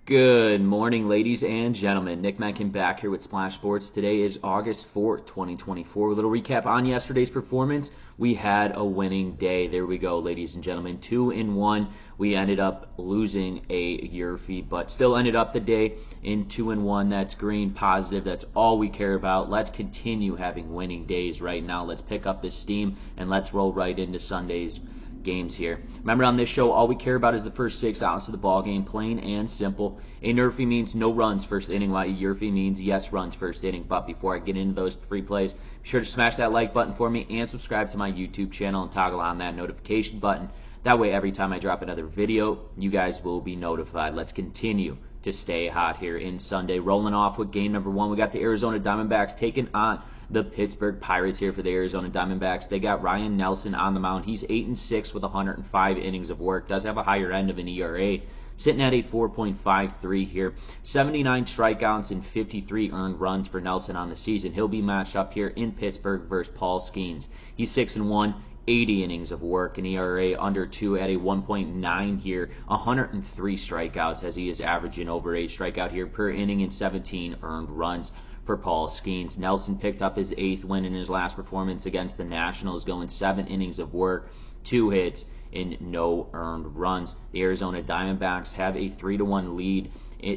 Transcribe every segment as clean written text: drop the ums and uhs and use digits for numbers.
Good morning, ladies and gentlemen. Nick Menken back here with Splash Sports. Today is August 4th, 2024. A little recap on yesterday's performance. We had a winning day. There we go, ladies and gentlemen. 2-1. We ended up losing a YRFI, but still ended up the day in 2-1. That's green, positive. That's all we care about. Let's continue having winning days right now. Let's pick up this steam and let's roll right into Sunday's games here. Remember, on this show, all we care about is the first 6 outs of the ball game, plain and simple. A NRFI means no runs first inning, while a YRFI means yes runs first inning. But before I get into those free plays, be sure to smash that like button for me and subscribe to my YouTube channel and toggle on that notification button. That way, every time I drop another video, you guys will be notified. Let's continue to stay hot here in Sunday. Rolling off with game number 1, we got the Arizona Diamondbacks taking on the Pittsburgh Pirates here for the Arizona Diamondbacks. They got Ryan Nelson on the mound. He's 8-6 with 105 innings of work. Does have a higher end of an ERA, sitting at a 4.53 here. 79 strikeouts and 53 earned runs for Nelson on the season. He'll be matched up here in Pittsburgh versus Paul Skeens. He's 6-1. 80 innings of work, an ERA under 2 at a 1.9 here, 103 strikeouts as he is averaging over 8 strikeout here per inning and 17 earned runs for Paul Skeens. Nelson picked up his 8th win in his last performance against the Nationals, going 7 innings of work, 2 hits, and no earned runs. The Arizona Diamondbacks have a 3-1 lead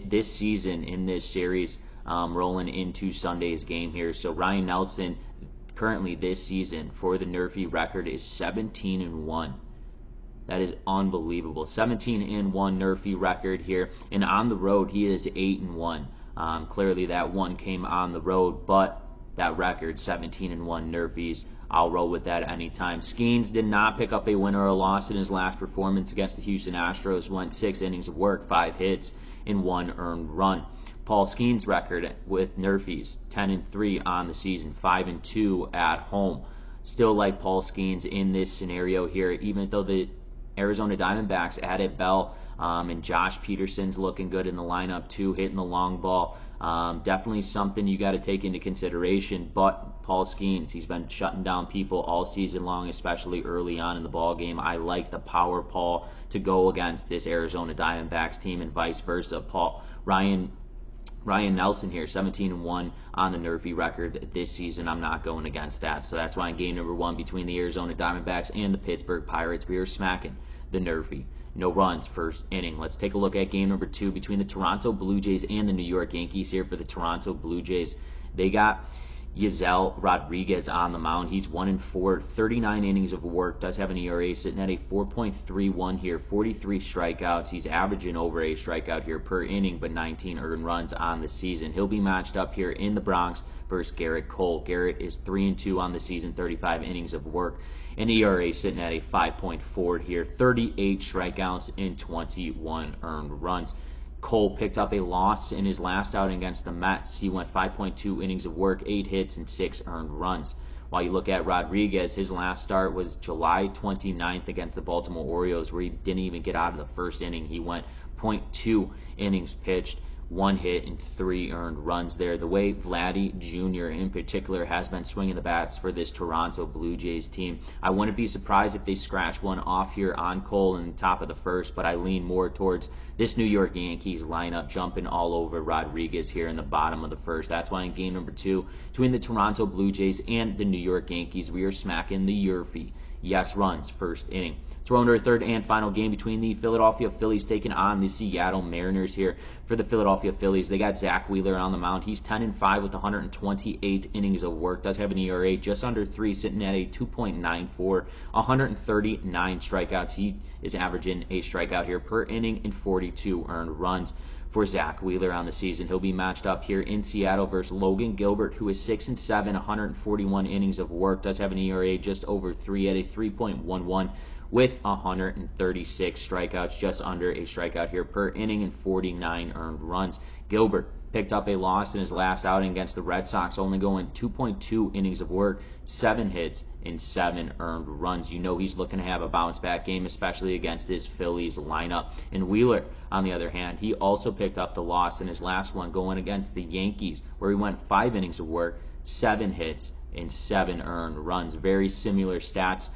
this season in this series, rolling into Sunday's game here. So Ryan Nelson currently this season for the NRFI record is 17-1. That is unbelievable. 17-1 NRFI record here, and on the road he is 8-1. Clearly that one came on the road, but that record 17-1 NRFIs, I'll roll with that anytime. Skeens did not pick up a win or a loss in his last performance against the Houston Astros. Went 6 innings of work, 5 hits, and 1 earned run. Paul Skeens' record with NRFIs, 10-3 on the season, 5-2 at home. Still like Paul Skeens in this scenario here, even though the Arizona Diamondbacks added Bell, and Josh Peterson's looking good in the lineup too, hitting the long ball. Definitely something you got to take into consideration. But Paul Skeens, he's been shutting down people all season long, especially early on in the ball game. I like the power, Paul, to go against this Arizona Diamondbacks team, and vice versa. Ryan Nelson here, 17-1 on the NRFI record this season. I'm not going against that. So that's why in game number 1 between the Arizona Diamondbacks and the Pittsburgh Pirates, we are smacking the NRFI. No runs first inning. Let's take a look at game number 2 between the Toronto Blue Jays and the New York Yankees here for the Toronto Blue Jays. They got Yisel Rodriguez on the mound. He's 1-4, 39 innings of work. Does have an ERA sitting at a 4.31 here, 43 strikeouts. He's averaging over a strikeout here per inning, but 19 earned runs on the season. He'll be matched up here in the Bronx versus Garrett Cole. Garrett is 3-2 on the season, 35 innings of work. An ERA sitting at a 5.4 here, 38 strikeouts and 21 earned runs. Cole picked up a loss in his last outing against the Mets. He went 5.2 innings of work, 8 hits, and 6 earned runs. While you look at Rodriguez, his last start was July 29th against the Baltimore Orioles, where he didn't even get out of the first inning. He went 0.2 innings pitched, 1 hit, and 3 earned runs there. The way Vladdy Jr. in particular has been swinging the bats for this Toronto Blue Jays team, I wouldn't be surprised if they scratch one off here on Cole in the top of the first, but I lean more towards this New York Yankees lineup jumping all over Rodriguez here in the bottom of the first. That's why in game number 2 between the Toronto Blue Jays and the New York Yankees, we are smacking the YRFI. Yes runs first inning. Thrown to our third and final game between the Philadelphia Phillies taking on the Seattle Mariners here for the Philadelphia Phillies. They got Zach Wheeler on the mound. He's 10-5 with 128 innings of work. Does have an ERA just under 3, sitting at a 2.94, 139 strikeouts. He is averaging a strikeout here per inning and 42 earned runs for Zach Wheeler on the season. He'll be matched up here in Seattle versus Logan Gilbert, who is 6-7, 141 innings of work. Does have an ERA just over 3 at a 3.11 with 136 strikeouts, just under a strikeout here per inning and 49 earned runs. Gilbert picked up a loss in his last outing against the Red Sox, only going 2.2 innings of work, 7 hits, and 7 earned runs. You know he's looking to have a bounce-back game, especially against this Phillies lineup. And Wheeler, on the other hand, he also picked up the loss in his last one going against the Yankees, where he went 5 innings of work, 7 hits, and 7 earned runs. Very similar stats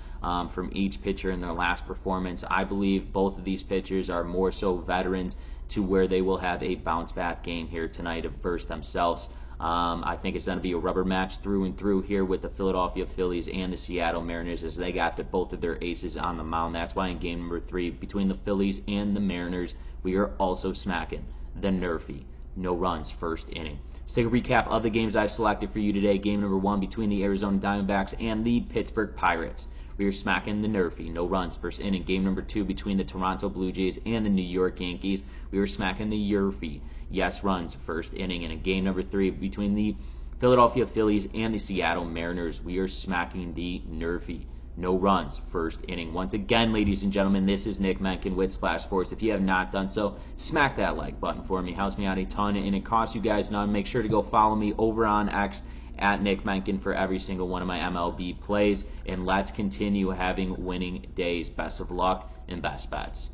from each pitcher in their last performance. I believe both of these pitchers are more so veterans to where they will have a bounce back game here tonight versus themselves. I think it's going to be a rubber match through and through here with the Philadelphia Phillies and the Seattle Mariners, as they got both of their aces on the mound. That's why in game number 3 between the Phillies and the Mariners, we are also smacking the NRFI. No runs, first inning. Let's take a recap of the games I've selected for you today. Game number 1 between the Arizona Diamondbacks and the Pittsburgh Pirates. We are smacking the NRFI. No runs, first inning. Game number 2 between the Toronto Blue Jays and the New York Yankees. We are smacking the YRFI. Yes runs, first inning. And in game number 3 between the Philadelphia Phillies and the Seattle Mariners, we are smacking the NRFI. No runs, first inning. Once again, ladies and gentlemen, this is Nick Menken with Splash Sports. If you have not done so, smack that like button for me. It helps me out a ton, and it costs you guys none. Make sure to go follow me over on X at Nick Menken for every single one of my MLB plays. And let's continue having winning days. Best of luck and best bets.